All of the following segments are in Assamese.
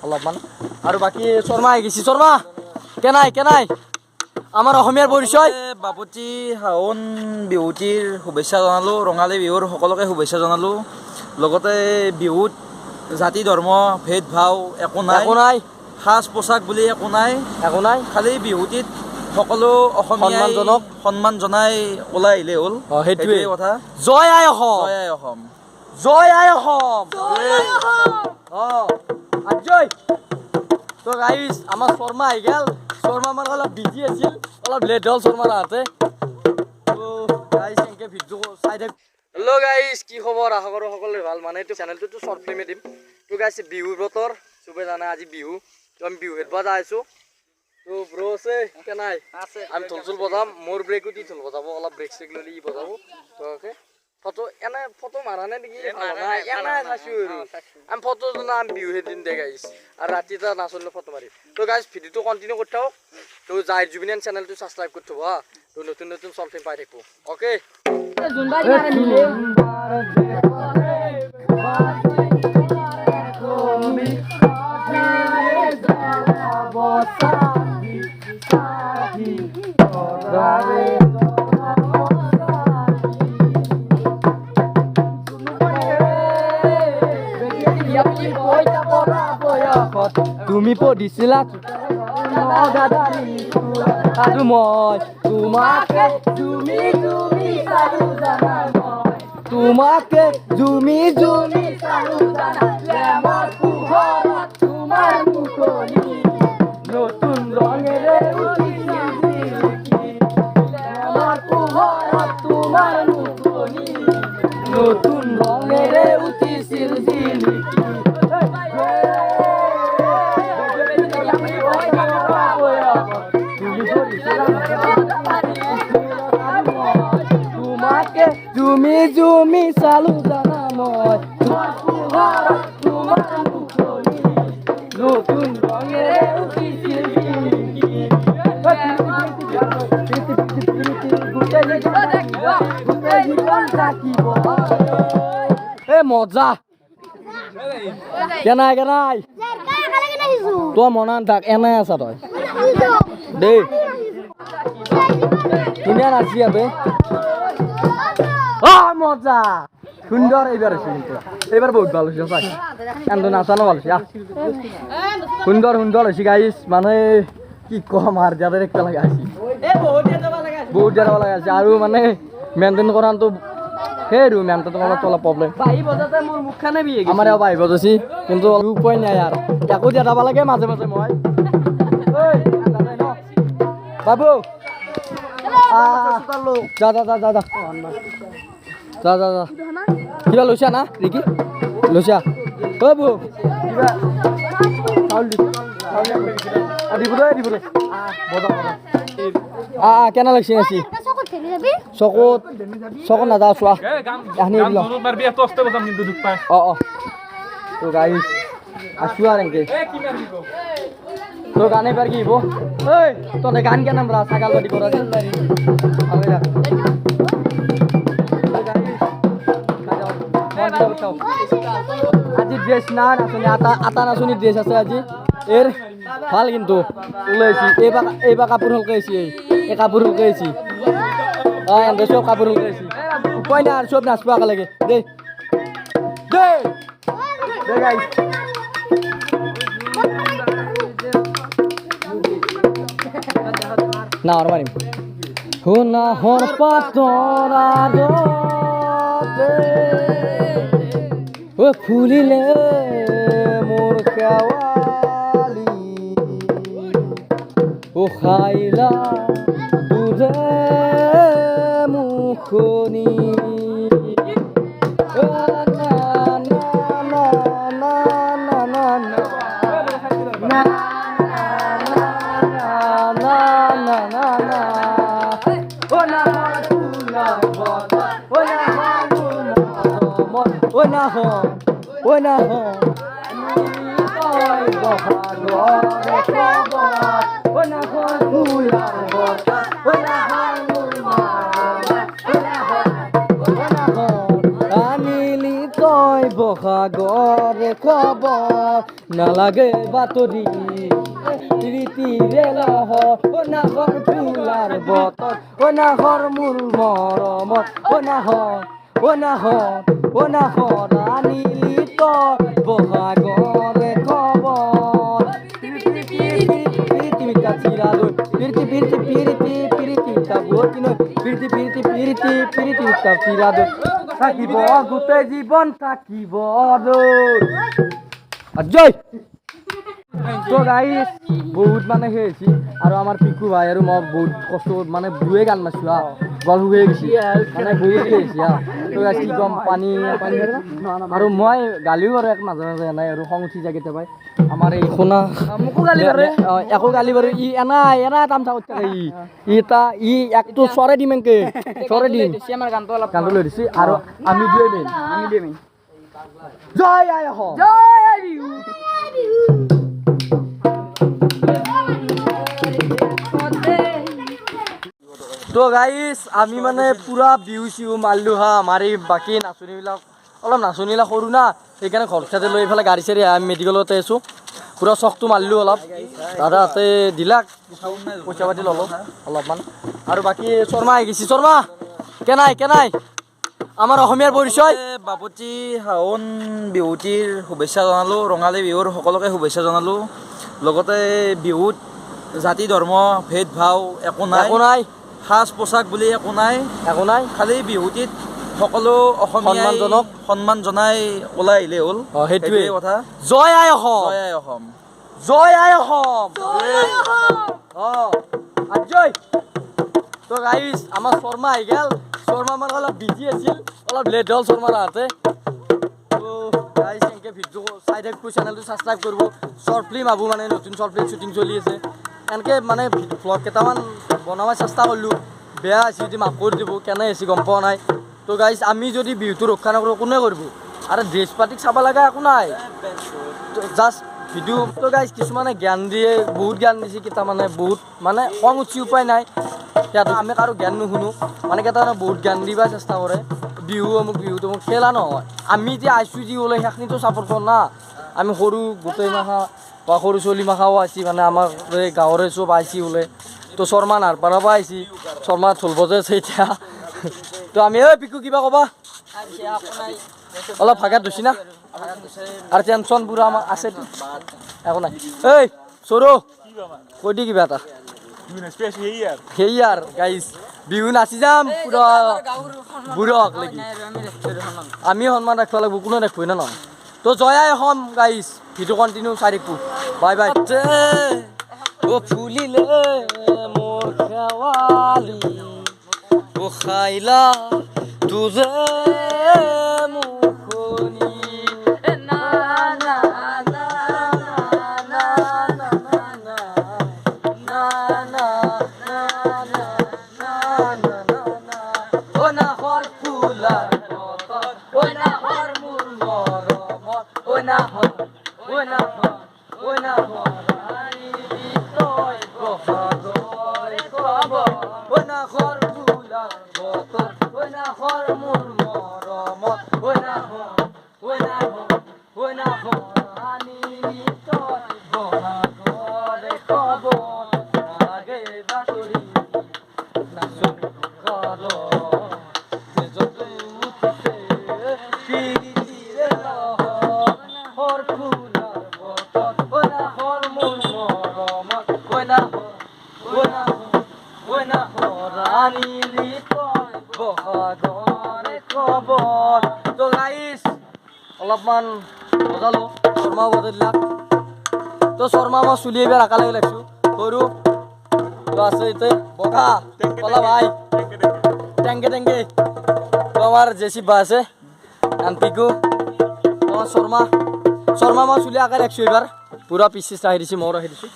অলপমান আৰু বাকী শৰ্মা আহি গৈছে শৰ্মা কেনাই আমাৰ অসমীয়াৰ পৰিচয় বাপুতি শাওন বিহুটিৰ শুভেচ্ছা জনালোঁ ৰঙালী বিহুৰ সকলোকে শুভেচ্ছা জনালোঁ লগতে বিহুত জাতি ধৰ্ম ভেদভাৱ একো নাই সাজ পোছাক বুলি একো নাই খালি বিহুটিত সকলো অসমীয়াই সন্মান জনাই ওলাই আহিলে হ'ল সেইটোৱে কথা জয় আই অসম জয় তো গাইজ আমাৰ শৰ্মা আহি গেল শৰ্মা মানে অলপ বিজি আছিল অলপ লেট হ'ল শৰ্মাৰ আহোঁতে তো গাইজ এনেকৈ ভিডিঅ' চাই থাক হেল্ল' গাইজ কি খবৰ আশা কৰোঁ সকলোৰে ভাল মানে এইটো চেনেলটোতো শ্বৰ্ট ফিল্মে দিম তো গাইজ বিহুৰ বতৰ চবেই জানে আজি বিহু তো আমি বিহু খেলিব যাই আছোঁ তো ব্ৰ আছে কেনাই আমি ঢোল বজাম মোৰ ব্ৰেকো দি ঢোল বজাব অলপ ব্ৰেক চেক ল'লি বজাব তো অ'কে ফটো মাৰা নাই নেকি চাইছোঁ আৰু আমি ফটো আমি বিহু সেইদিন দে গাইছ আৰু ৰাতি এটা নাচলে ফটো মাৰিম তো গাইজ ভিডিঅ'টো কণ্টিনিউ কৰি থাকক তো যাই জুবিনেন চেনেলটো ছাবস্ক্ৰাইব কৰি থ'ব হা তো নতুন শ্বৰ্ট ফিল্ম পাই থাকিব অ'কে তুমি পঢ়িছিলা আৰু মই তোমাকে জুমি চালো তোমাৰ মুখনি নতুন ৰঙেৰে তোমাৰ মুখনি নতুন ৰঙেৰে উঠিছিল জিলিকি জুমি চালো জানা মই তোমাৰ মুখনি নতুন ৰঙেৰে উঠিছিল মজা কেনাই তই মনান থাক এনাই আছা তই দেই ধুনীয়া নাচি আবে মজা সুন্দৰ এইবাৰ হৈছে কিন্তু এইবাৰ বহুত ভাল হৈছে চাই কিন্তু নাচানো ভাল হৈছে সুন্দৰ হৈছে গাইছ মানে কি কম আৰু যাতে একটা লাগা আছে বহুত দিয়া লগা আছে আৰু মানে মেইনটেইন কৰাটো সেই আৰু মেইনটেইন কৰাটো অলপ প্ৰব্লেম মোৰ মুখখানে বিয়ে আমাৰ এওঁ বাঢ়িব যাচ্ছি কিন্তু উপায় নাই আৰু একো দিয়া যাব লাগে মাজে মই বাবু যা কিবা লৈছা না ৰিকি লৈছা বৌ কিবা কেনে লাগছে নাচি চকুত নাযাওঁ চোৱা তো গাড়ী আছো আৰু এনেকে তোৰ গান এবাৰ কি হব তহঁতে গান কেনে নাম ছাগাল বাদি কৰা আজি ড্ৰেছ না নাচনি আটা নাচনি ড্ৰেছ আছে আজি এৰ ভাল কিন্তু ওলাইছি এইবাৰ কাপোৰ হলকে আহিছি এই কাপোৰ হলকে আহিছি এনে চব কাপোৰ হলকে আহিছি উপায় নাই আৰু চব নাচব একেলগে দেই গাইছ না আর মারিম হুনা হর পাতরা ও ফুলিলে মোর কাওয়ালি ও খাইলা দুধে মুখনি আনিলি তই বহাগৰে খবৰ নালাগে বাতৰি তিৰিতিৰে লহৰ ও নাহৰ ফুলাৰ বতৰ ও নাহৰ মোৰ মৰমত ও নাহৰ আনিলি তই বহাগৰে খবৰ পিৰিতি চিৰালৈ পিৰিতি চিৰালৈ থাকিব গোটেই জীৱন থাকিব জয় তো গাইছ বহুত মানে সেই হৈছে আৰু আমাৰ পিকু ভাই আৰু মই বহুত কষ্ট মানে বুয়ে গান মাৰিছোঁ গল শুকাই গৈছে মানে বহুত সেই হৈছে তো গাইছ কি ক'ম পানী আৰু মই গালিও আৰু এক মাজে মাজে এনাই আৰু খং উঠি যায় কেতিয়াবা আমাৰ এই শুনা মোকো গালি পাৰে একো গালি বাৰু ই এনাই তামচা কৰি থাকে ই একটো চৰে দিম এনকে চৰে দিম আমাৰ গানটো লৈ দিছে আৰু আমি দুয়ে মেইন জয় আই অসম জয় আই বিহু তো গাইছ আমি মানে পুৰা বিহু চিহু মাৰিলোঁ মাৰি বাকী নাচনীবিলাক অলপ নাচনীবিলাক সৰু না সেইকাৰণে ঘৰ চাতে লৈ এইফালে গাড়ী চাড়ী আমি মেডিকেলতে আছোঁ পুৰা চখটো মাৰিলোঁ অলপ দাদাহঁতে দিলাক পইচা পাতি ল'লোঁ অলপমান আৰু বাকী শৰ্মা আহি গৈছে শৰ্মা কেনাই আমাৰ অসমীয়াৰ পৰিচয় বাপতি শাওন বিহুটিৰ শুভেচ্ছা জনালোঁ ৰঙালী বিহুৰ সকলোকে শুভেচ্ছা জনালোঁ লগতে বিহুত জাতি ধৰ্ম ভেদ ভাৱ একো নাই সাজ পোছাক বুলি একো নাই খালি বিহুটিত সকলো অসমীয়াই সন্মান জনাই ওলাই আহিলে হ'ল সেইটোৱে কথা জয় আই অসম জয় আই অসম জয় তো গাইছ আমাৰ শৰ্মা আহি গেল শৰ্মা মানে অলপ বিজি আছিল অলপ লেট হ'ল শৰ্মাৰ আহোঁতে তো গাইছ এনেকৈ ভিডিঅ' চাই থাকিব চেনেলটো ছাবস্ক্ৰাইব কৰিব শ্বৰ্ট ফিল্ম আবু মানে নতুন শ্বৰ্ট ফিল্ম শ্বুটিং চলি আছে এনেকৈ মানে ভ্লগ কেইটামান বনাব চেষ্টা কৰিলোঁ বেয়া হৈছে যদি মাফ কৰি দিব কেনে হৈছে গম পোৱা নাই তো গাইছ আমি যদি বিহুটো ৰক্ষা নকৰোঁ কোনে কৰিব আৰু ড্ৰেছ পাতিক চাব লগা একো নাই জাষ্ট ভিডিঅ' তো গাইছ কিছুমানে জ্ঞান দিয়ে বহুত জ্ঞান দিছে কেইটামানে বহুত মানে খং উঠি উপায় নাই সিহঁতক আমি কাৰো জ্ঞান নুশুনো মানে কেইটামানে বহুত জ্ঞান দিবা চেষ্টা কৰে বিহু অমুক খেলা নহয় আমি এতিয়া আইছোঁ যি ওলাই সেইখিনিতো ছাপোৰ্ট কৰোঁ না আমি সৰু গোটেই মাখা বা সৰু চলি মাখাও আছি মানে আমাৰ এই গাঁৱৰে চব আইছি ওলাই তো শৰ্মা নাৰপাৰাৰ পৰা আহিছি শৰ্মা ঢোল বজাইছে এতিয়া তো আমি পিকু কিবা ক'বা অলপ ভাগাত ধুছি না আৰু টেনশ্যন পুৰা আমাৰ আছে একো নাই এই চৰু কৈ দি কিবা এটা সেইয়াৰ গাইছ বিহু নাচি যাম পুৰা বুঢ়ক লাগি আমি সন্মান ৰাখিব লাগিব কোনো ৰাখিবই না নহয় তো জয় আই অসম গাইছ ভিডিঅ' কণ্টিনিউ চাই থাকিব বাই বাই ফুলিলে মোৰ খেৱালি খাইলা তুজে মুখনি অলপমান বজালো শৰ্মা বজাইলাক তো শৰ্মা মই চুলি এবাৰ একেলগে লাগিছোঁ সৰু তো আছে এতিয়া বগা কলা ভাই টেংকে তো আমাৰ জেচি বা আছে পিকু আমাৰ শৰ্মা মই চুলি একে ৰাখিছোঁ এইবাৰ পুৰা পিচি চাই দিছোঁ মই ৰাখি দিছোঁ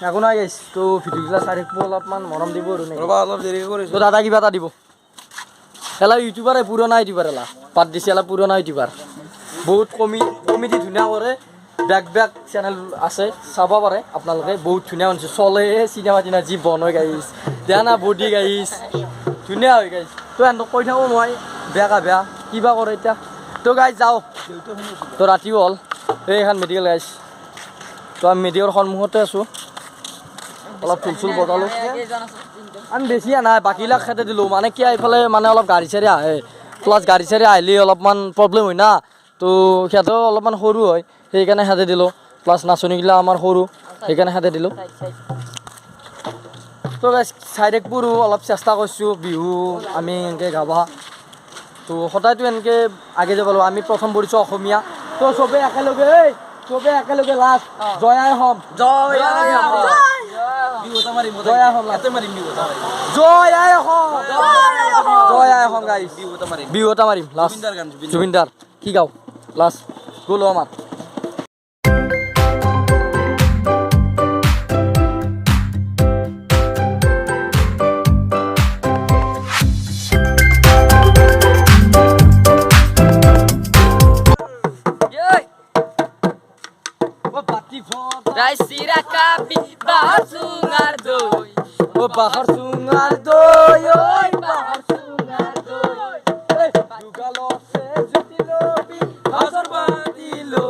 একো নাই গাইছ তো ভিডিঅ'বিলাক চাই থাকিব অলপমান মৰম দিব আৰু ৰ'বা অলপ দেৰিকৈ কৰিছোঁ তো দাদা কিবা এটা দিব এলা ইউটিউবাৰ পুৰণা ইউটিউবাৰ এলা পাত দিছে এলা পুৰণা ইউটিউবাৰ বহুত কমেডি ধুনীয়া কৰে বেক চেনেল আছে চাব পাৰে আপোনালোকে বহুত ধুনীয়া হৈছে চলে চিনেমা যি বনাই গাইছ দিয়া না বডি গাইছ ধুনীয়া হয় গাইছ তো এহেঁতক কৈ থাকোঁ মই বেয়া কিবা কৰে এতিয়া তো গাইছ যাওঁ তো ৰাতিও হ'ল এইখন মেডিকেল গাইছ তো আমি মেডিকেলৰ সন্মুখতে আছোঁ অলপ ফুল বজালোঁ আমি বেছি নাই বাকীবিলাক খেতে দিলোঁ মানে কি এইফালে মানে অলপ গাড়ী চাড়ী আহে প্লাছ গাড়ী চাড়ী আহিলে অলপমান প্ৰব্লেম হয় না তো সিহঁতেও অলপমান সৰু হয় সেইকাৰণে সিহঁতে দিলোঁ প্লাছ নাচনীগিলা আমাৰ সৰু সেইকাৰণে সিহঁতে দিলোঁ তো গাইছ চাইডেক পুৰো অলপ চেষ্টা কৰিছোঁ বিহু আমি এনেকৈ গাবা তো সদায়তো এনেকৈ আগে যাব লাগিব আমি প্ৰথম পৰিছোঁ অসমীয়া তো চবেই একেলগে লাষ্ট জয় আই অসম জয় আই অসম জয় আই অসম জয় আই অসম জয় আই অসম গাইছ বিহু এটা মাৰিম লাষ্ট জুবিনদাৰ কি গাওঁ লাষ্ট গ'লো আমাৰ Raisira kapi bahar sungar doi bahar sungar doi oi bahar sungar doi Dugalo se jutilo bi hazar badilo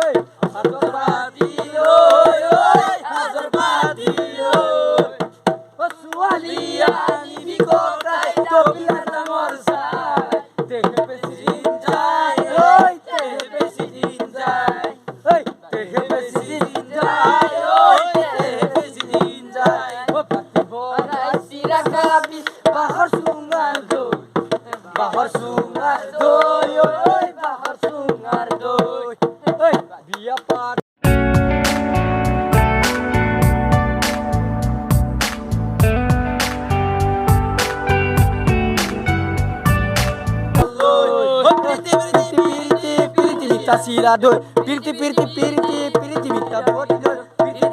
oi hazar badilo oi hazar badilo Sualia ni bikotai to bilata morsa Tehe pesin jai oi tehe pesin jai oi tehe pesin Raisira kapi bahar sungar doi oi bahar sungar doi oi biya par Tasira doi pirti mita bot doi pirti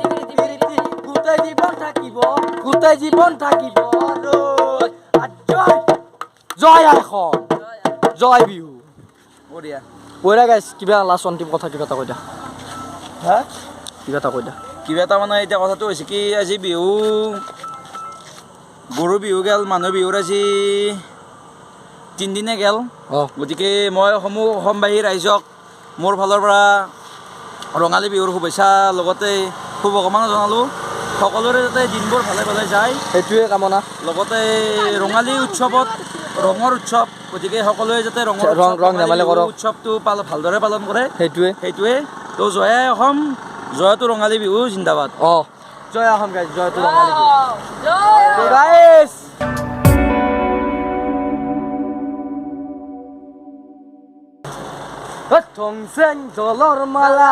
kutai jibon থাকিব রই জয় জয় আইখন জয় বিহু বঢ়িয়া ওরা গাইছ কিবা লাষ্ট অন্তিম কথা কিবা এটা কৈ দা হা কিবা এটা কৈ দা কিবা এটা মানে এতিয়া কথাটো হৈছে কি আজি বিহু গৰু বিহু গেল মানুহ বিহুৰ আজি 3 দিনে গেল গতিকে মই অসমবাসী ৰাইজক মোৰ ফালৰ পৰা ৰঙালী বিহুৰ শুভেচ্ছা লগতে শুভকামনা জনালোঁ সকলোৰে যাতে দিনবোৰ ভালে ভালে যায় সেইটোৱে কামনা লগতে ৰঙালী উৎসৱত ৰঙৰ উৎসৱ গতিকে সকলোৱে যাতে ৰং ধেমালি কৰক উৎসৱটো ভালদৰে পালন কৰে সেইটোৱে তো জয় আই অসম জয়টো ৰঙালী বিহু জিন্দাবাদ জয় অসম গাইছ জয়টো ৰঙালী বিহু Joy গাইছ Tongseng dollar mala,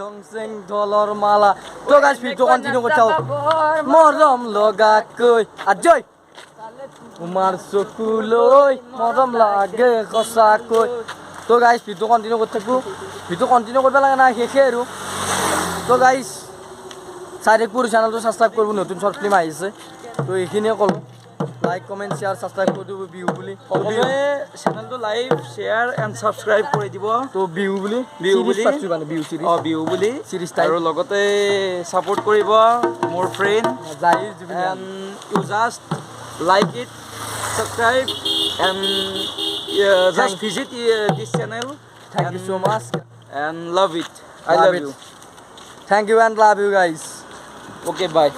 tongseng dollar mala. To guys, video continue ko chao. Morom logakoi, ajoy. Umar sukuloy, morom lage khosakoi. To guys, video continue ko thaku. Video continue korbe laga na sheshe aru. To guys, Saidekpur channel to subscribe korbo notun short film aise. To ekhine kolo. Like comment share subscribe করে দিব বিহু বুলি সকলোৱে চেনেলটো লাইক শেয়াৰ এণ্ড ছাবস্ক্ৰাইব কৰি দিব তো বিহু বুলি বিহু সিৰিজ বিহু বুলি সিৰিজ আৰু লগতে ছাপোৰ্ট কৰিব মোৰ friend Zahir Zubeen and you just like it, subscribe and just visit this channel. Thank you so much And love it. I love you. Thank you and love you guys. Okay, bye.